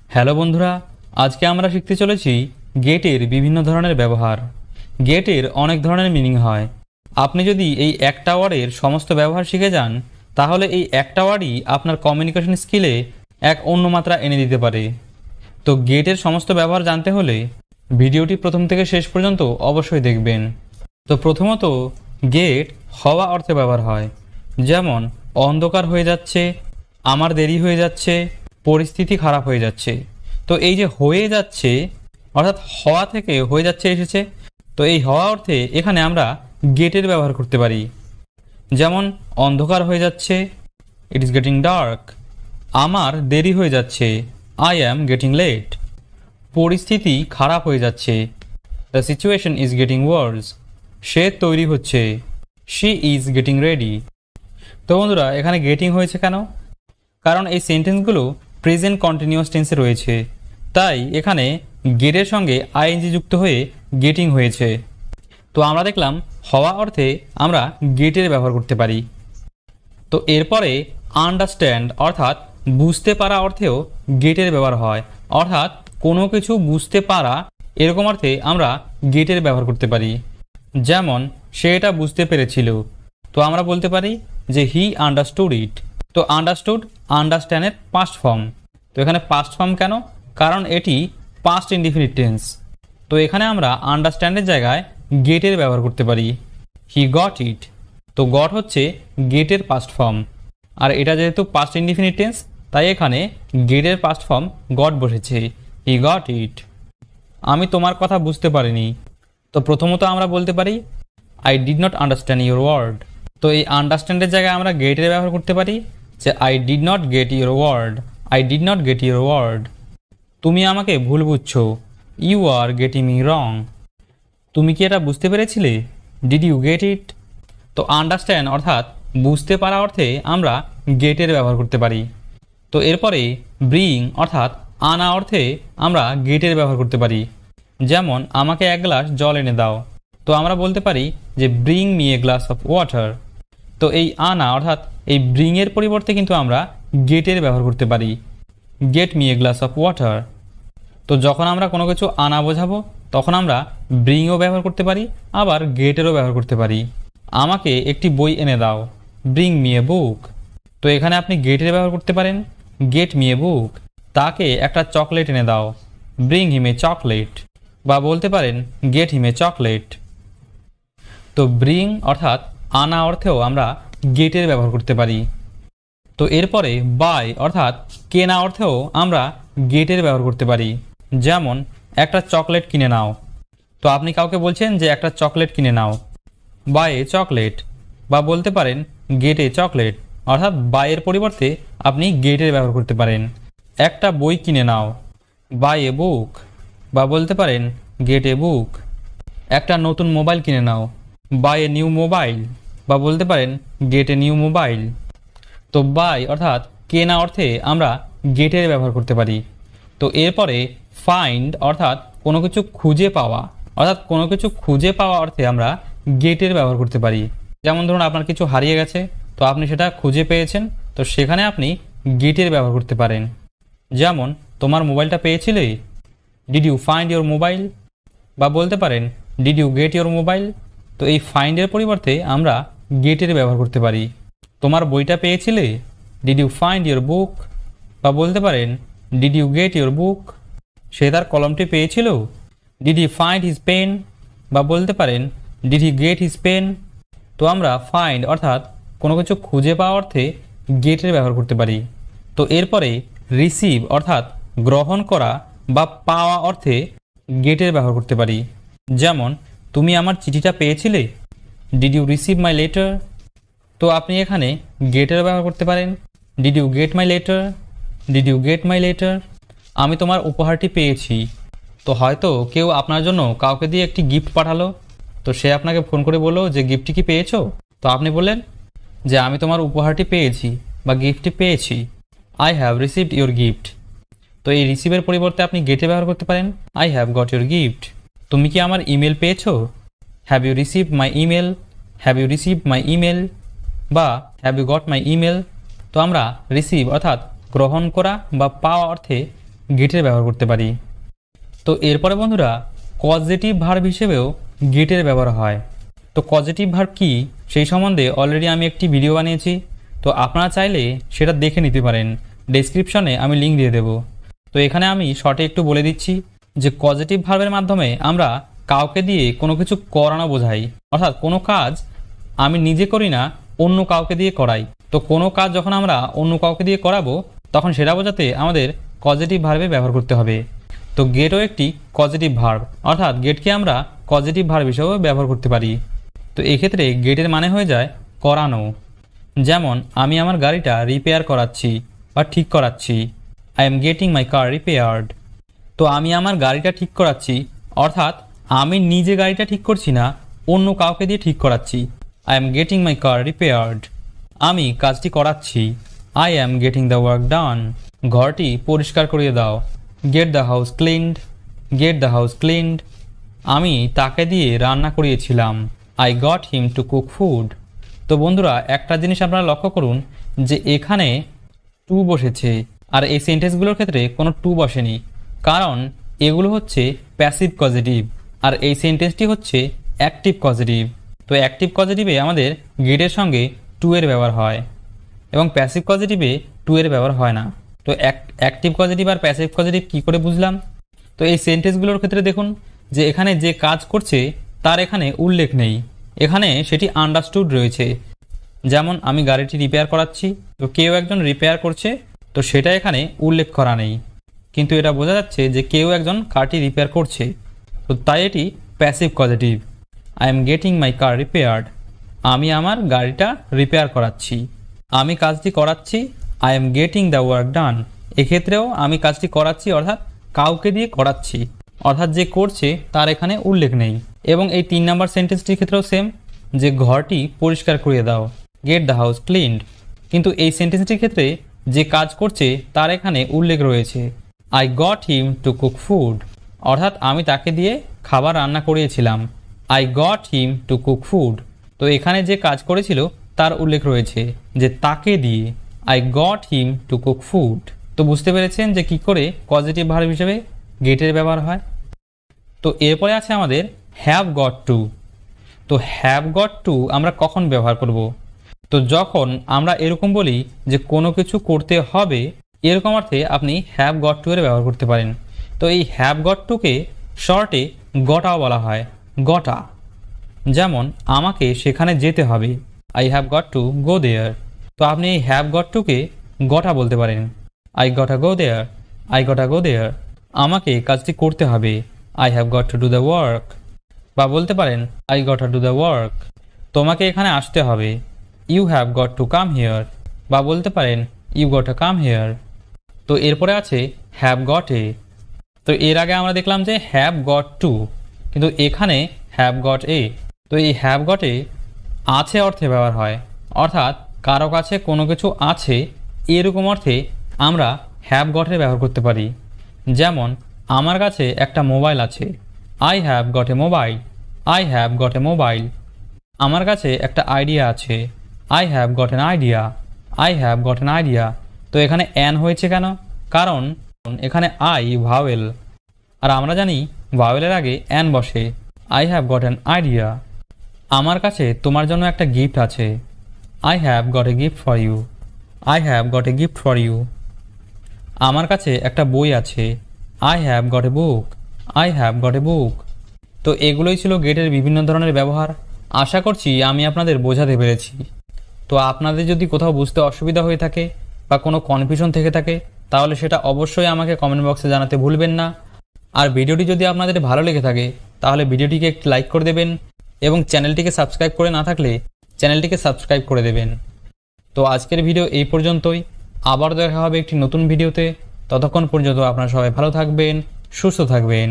Hello বন্ধুরা, আজকে আমরা শিখতে চলেছি গেটের বিভিন্ন ধরনের ব্যবহার। গেটের অনেক ধরনের মিনিং হয়। আপনি যদি এই একটা ওয়ার্ডের সমস্ত ব্যবহার শিখে যান, তাহলে এই একটা ওয়ার্ডই আপনার কমিউনিকেশন স্কিলে এক অন্য মাত্রা এনে দিতে পারে। তো গেটের সমস্ত ব্যবহার জানতে হলে ভিডিওটি প্রথম থেকে শেষ পর্যন্ত অবশ্যই দেখবেন। তো প্রথমত, গেট হওয়া অর্থে ব্যবহার হয়, যেমন অন্ধকার হয়ে যাচ্ছে, আমার দেরি হয়ে যাচ্ছে, পরিস্থিতি খারাপ হয়ে যাচ্ছে। তো এই যে হয়ে যাচ্ছে অর্থাৎ হওয়া থেকে হয়ে যাচ্ছে এসেছে, তো এই হওয়া অর্থে এখানে আমরা গেটের ব্যবহার করতে পারি। যেমন অন্ধকার হয়ে যাচ্ছে, ইট ইজ গেটিং ডার্ক। আমার দেরি হয়ে যাচ্ছে, আই অ্যাম গেটিং লেট। পরিস্থিতি খারাপ হয়ে যাচ্ছে, the situation is getting worse. সে তৈরি হচ্ছে, শি ইজ গেটিং রেডি। তো বন্ধুরা, এখানে গেটিং হয়েছে কেন? কারণ এই সেন্টেন্সগুলো প্রেজেন্ট কন্টিনিউয়াস টেন্সে রয়েছে, তাই এখানে গেটের সঙ্গে আইএনজি যুক্ত হয়ে গেটিং হয়েছে। তো আমরা দেখলাম হওয়া অর্থে আমরা গেটের ব্যবহার করতে পারি। তো এরপরে আন্ডারস্ট্যান্ড অর্থাৎ বুঝতে পারা অর্থেও গেটের ব্যবহার হয়, অর্থাৎ কোনো কিছু বুঝতে পারা এরকম অর্থে আমরা গেটের ব্যবহার করতে পারি। যেমন সে এটা বুঝতে পেরেছিল, তো আমরা বলতে পারি যে হি আন্ডারস্টুড ইট। তো আন্ডারস্টুড আন্ডারস্ট্যান্ডের পাস্ট ফর্ম। তো এখানে পাস্ট ফর্ম কেন? কারণ এটি পাস্ট ইনডিফিনিট টেন্স। তো এখানে আমরা আন্ডারস্ট্যান্ডের জায়গায় গেটের ব্যবহার করতে পারি। He got it. তো গট হচ্ছে গেটের পাস্ট ফর্ম, আর এটা যেহেতু পাস্ট ইনডিফিনিট টেন্স, তাই এখানে গেটের পাস্ট ফর্ম গট বসেছে, হি গট ইট। আমি তোমার কথা বুঝতে পারিনি। তো প্রথমত আমরা বলতে পারি I did not understand your word. তো এই আন্ডারস্ট্যান্ডের জায়গায় আমরা গেটের ব্যবহার করতে পারি যে I did not get your word, I did not get your word. তুমি আমাকে ভুল বুঝছো, you are getting me wrong. তুমি কি এটা বুঝতে পেরেছিলে, ডিড ইউ গেট ইট। তো আন্ডারস্ট্যান্ড অর্থাৎ বুঝতে পারা অর্থে আমরা গেটের ব্যবহার করতে পারি। তো এরপরে ব্রিং অর্থাৎ আনা অর্থে আমরা গেটের ব্যবহার করতে পারি। যেমন আমাকে এক গ্লাস জল এনে দাও। তো আমরা বলতে পারি যে bring me a glass of water. তো এই আনা অর্থাৎ এই ব্রিংয়ের পরিবর্তে কিন্তু আমরা গেটের ব্যবহার করতে পারি, get me a glass of water. তো যখন আমরা কোনো কিছু আনা বোঝাবো তখন আমরা ব্রিংও ব্যবহার করতে পারি, আবার গেটেরও ব্যবহার করতে পারি। আমাকে একটি বই এনে দাও, ব্রিং মি এ বুক। তো এখানে আপনি গেটের ব্যবহার করতে পারেন, গেট মি এ বুক। তাকে একটা চকলেট এনে দাও, ব্রিং হিম এ চকলেট। বা বলতে পারেন গেট হিম এ চকলেট। তো ব্রিং অর্থাৎ আনা অর্থেও আমরা গেটের ব্যবহার করতে পারি। তো এরপরে বাই অর্থাৎ কেনা অর্থেও আমরা গেটের ব্যবহার করতে পারি। যেমন একটা চকলেট কিনে নাও। তো আপনি কাউকে বলছেন যে একটা চকলেট কিনে নাও, বাই এ চকলেট। বা বলতে পারেন গেট এ চকলেট, অর্থাৎ বাইয়ের পরিবর্তে আপনি গেটের ব্যবহার করতে পারেন। একটা বই কিনে নাও, বাই এ বুক। বা বলতে পারেন গেট এ বুক। একটা নতুন মোবাইল কিনে নাও, বাই এ নিউ মোবাইল। বা বলতে পারেন গেট এ নিউ মোবাইল। তো বাই অর্থাৎ কেনা অর্থে আমরা গেটের ব্যবহার করতে পারি। তো এরপরে ফাইন্ড অর্থাৎ কোনো কিছু খুঁজে পাওয়া, অর্থাৎ কোনো কিছু খুঁজে পাওয়া অর্থে আমরা গেটের ব্যবহার করতে পারি। যেমন ধরুন আপনার কিছু হারিয়ে গেছে, তো আপনি সেটা খুঁজে পেয়েছেন, তো সেখানে আপনি গেটের ব্যবহার করতে পারেন। যেমন তোমার মোবাইলটা পেয়েছিলে, did you find your mobile. বা বলতে পারেন did you get your mobile. তো এই ফাইন্ডের পরিবর্তে আমরা গেটের ব্যবহার করতে পারি। তোমার বইটা পেয়েছিলে, did you find your book. বা বলতে পারেন did you get your book. সে তার কলমটি পেয়েছিল, did he find his pen. বা বলতে পারেন did he get his pen. তো আমরা ফাইন্ড অর্থাৎ কোনো কিছু খুঁজে পাওয়া অর্থে গেটের ব্যবহার করতে পারি। তো এরপরে রিসিভ অর্থাৎ গ্রহণ করা বা পাওয়া অর্থে গেটের ব্যবহার করতে পারি। যেমন তুমি আমার চিঠিটা পেয়েছিলে, did you receive my letter. তো আপনি এখানে গেটের ব্যবহার করতে পারেন, did you get my letter, did you get my letter. আমি তোমার উপহারটি পেয়েছি। তো হয়তো কেউ আপনার জন্য কাউকে দিয়ে একটি গিফট পাঠালো, তো সে আপনাকে ফোন করে বললো যে গিফটটি কি পেয়েছো। তো আপনি বললেন যে আমি তোমার উপহারটি পেয়েছি বা গিফটটি পেয়েছি, I have received your gift. তো এই রিসিভের পরিবর্তে আপনি গেটে ব্যবহার করতে পারেন, I have got your gift. তুমি কি আমার ইমেল পেয়েছো, have you received my email, have you received my email. বা have you got my email. তো আমরা রিসিভ অর্থাৎ গ্রহণ করা বা পাওয়া অর্থে গেটের ব্যবহার করতে পারি। তো এরপরে বন্ধুরা পজিটিভ ভার্ব হিসেবেও গেটের ব্যবহার হয়। তো পজিটিভ ভার্ব কি সেই সম্বন্ধে অলরেডি আমি একটি ভিডিও বানিয়েছি, তো আপনারা চাইলে সেটা দেখে নিতে পারেন, ডেসক্রিপশনে আমি লিঙ্ক দিয়ে দেব। তো এখানে আমি শর্টে একটু বলে দিচ্ছি যে পজিটিভ ভার্বের মাধ্যমে আমরা কাউকে দিয়ে কোনো কিছু করানো বোঝাই, অর্থাৎ কোনো কাজ আমি নিজে করি না, অন্য কাউকে দিয়ে করাই। তো কোনো কাজ যখন আমরা অন্য কাউকে দিয়ে করাবো তখন সেটা বোঝাতে আমাদের পজিটিভ ভার্বের ব্যবহার করতে হবে। তো গেটও একটি পজিটিভ ভার্ব, অর্থাৎ গেটকে আমরা পজিটিভ ভার্ব হিসেবেও ব্যবহার করতে পারি। তো এক্ষেত্রে গেটের মানে হয়ে যায় করানো। যেমন আমি আমার গাড়িটা রিপেয়ার করাচ্ছি বা ঠিক করাচ্ছি, I am getting my car repaired. তো আমি আমার গাড়িটা ঠিক করাচ্ছি, অর্থাৎ আমি নিজে গাড়িটা ঠিক করছি না, অন্য কাউকে দিয়ে ঠিক করাচ্ছি, I am getting my car repaired. আমি কাজটি করাচ্ছি, I am getting the work done. ঘরটি পরিষ্কার করিয়ে দাও, get the house cleaned, get the house cleaned. আমি তাকে দিয়ে রান্না করিয়েছিলাম, I got him to cook food. তো বন্ধুরা একটা জিনিস আপনারা লক্ষ্য করুন যে এখানে টু বসেছে, আর এই সেন্টেন্সগুলোর ক্ষেত্রে কোনো টু বসেনি, কারণ এগুলো হচ্ছে প্যাসিভ পজিটিভ আর এই সেন্টেন্সটি হচ্ছে অ্যাক্টিভ পজিটিভ। তো অ্যাক্টিভ পজিটিভে আমাদের গেটের সঙ্গে টু এর ব্যবহার হয় এবং প্যাসিভ পজিটিভে টু এর ব্যবহার হয় না। তো অ্যাক্টিভ পজিটিভ আর প্যাসিভ পজিটিভ কী করে বুঝলাম? তো এই সেন্টেন্সগুলোর ক্ষেত্রে দেখুন যে এখানে যে কাজ করছে তার এখানে উল্লেখ নেই, এখানে সেটি আন্ডারস্টুড রয়েছে। যেমন আমি গাড়িটি রিপেয়ার করাচ্ছি, তো কেউ একজন রিপেয়ার করছে, তো সেটা এখানে উল্লেখ করা নেই, কিন্তু এটা বোঝা যাচ্ছে যে কেউ একজন কারটি রিপেয়ার করছে, তো তাই এটি passive positive. I am getting my car repaired, আমি আমার গাড়িটা রিপেয়ার করাচ্ছি। আমি কাজটি করাচ্ছি, I am getting the work done. এক্ষেত্রেও আমি কাজটি করাচ্ছি অর্থাৎ কাউকে দিয়ে করাচ্ছি, অর্থাৎ যে করছে তার এখানে উল্লেখ নেই। এবং এই 3 নম্বর সেন্টেন্সটির ক্ষেত্রেও সেম, যে ঘরটি পরিষ্কার করিয়ে দাও, গেট দ্য হাউস ক্লিনড। কিন্তু এই সেন্টেন্সটির ক্ষেত্রে যে কাজ করছে তার এখানে উল্লেখ রয়েছে, I got him to cook food, অর্থাৎ আমি তাকে দিয়ে খাবার রান্না করিয়েছিলাম, I got him to cook food. তো এখানে যে কাজ করেছিল তার উল্লেখ রয়েছে যে তাকে দিয়ে, I got him to cook food. তো বুঝতে পেরেছেন যে কি করে পজিটিভ ভার্ব হিসেবে গেটের ব্যবহার হয়। তো এরপরে আছে আমাদের হ্যাভ গট টু। তো হ্যাভ গট টু আমরা কখন ব্যবহার করব? তো যখন আমরা এরকম বলি যে কোনো কিছু করতে হবে, এরকম অর্থে আপনি হ্যাভ গট টু এর ব্যবহার করতে পারেন। তো এই হ্যাভ গট টুকে শর্টে গটাও বলা হয়, গটা। যেমন আমাকে সেখানে যেতে হবে, I have got to go there. তো আপনি এই হ্যাভ গট টুকে গটা বলতে পারেন, আই গটা গো দেয়ার, আই গটা গো দেয়ার। আমাকে কাজটি করতে হবে, I have got to do the work. বা বলতে পারেন আই গটা ডু দ্য ওয়ার্ক। তোমাকে এখানে আসতে হবে, you have got to come here. বা বলতে পারেন ইউ গট কাম হিয়ার। তো এরপরে আছে হ্যাভ গট এ। তো এর আগে আমরা দেখলাম যে হ্যাভ গট টু, কিন্তু এখানে হ্যাভ গট এ। তো এই হ্যাভ গট এ আছে অর্থে ব্যবহার হয়, অর্থাৎ কারো কাছে কোনো কিছু আছে এরকম অর্থে আমরা হ্যাভ গটের ব্যবহার করতে পারি। যেমন আমার কাছে একটা মোবাইল আছে, I have got A mobile, I have got A mobile. আমার কাছে একটা আইডিয়া আছে, I have got an idea, I have got an idea. তো এখানে অ্যান হয়েছে কেন? কারণ এখানে আই ভাওয়েল, আর আমরা জানি ভাওয়েলের আগে অ্যান বসে। I have got an idea. আমার কাছে তোমার জন্য একটা গিফট আছে, I have got a gift for you, I have got a gift for you. আমার কাছে একটা বই আছে, I have got a book, I have got a book. তো এগুলোই ছিল গেটের বিভিন্ন ধরনের ব্যবহার। আশা করছি আমি আপনাদের বোঝাতে পেরেছি। তো আপনাদের যদি কোথাও বুঝতে অসুবিধা হয়ে থাকে বা কোনো কনফিউশন থেকে থাকে তাহলে সেটা অবশ্যই আমাকে কমেন্ট বক্সে জানাতে ভুলবেন না। আর ভিডিওটি যদি আপনাদের ভালো লেগে থাকে তাহলে ভিডিওটিকে একটি লাইক করে দেবেন এবং চ্যানেলটিকে সাবস্ক্রাইব করে না থাকলে চ্যানেলটিকে সাবস্ক্রাইব করে দেবেন। তো আজকের ভিডিও এই পর্যন্তই, আবার দেখা হবে একটি নতুন ভিডিওতে। ততক্ষণ পর্যন্ত আপনারা সবাই ভালো থাকবেন, সুস্থ থাকবেন।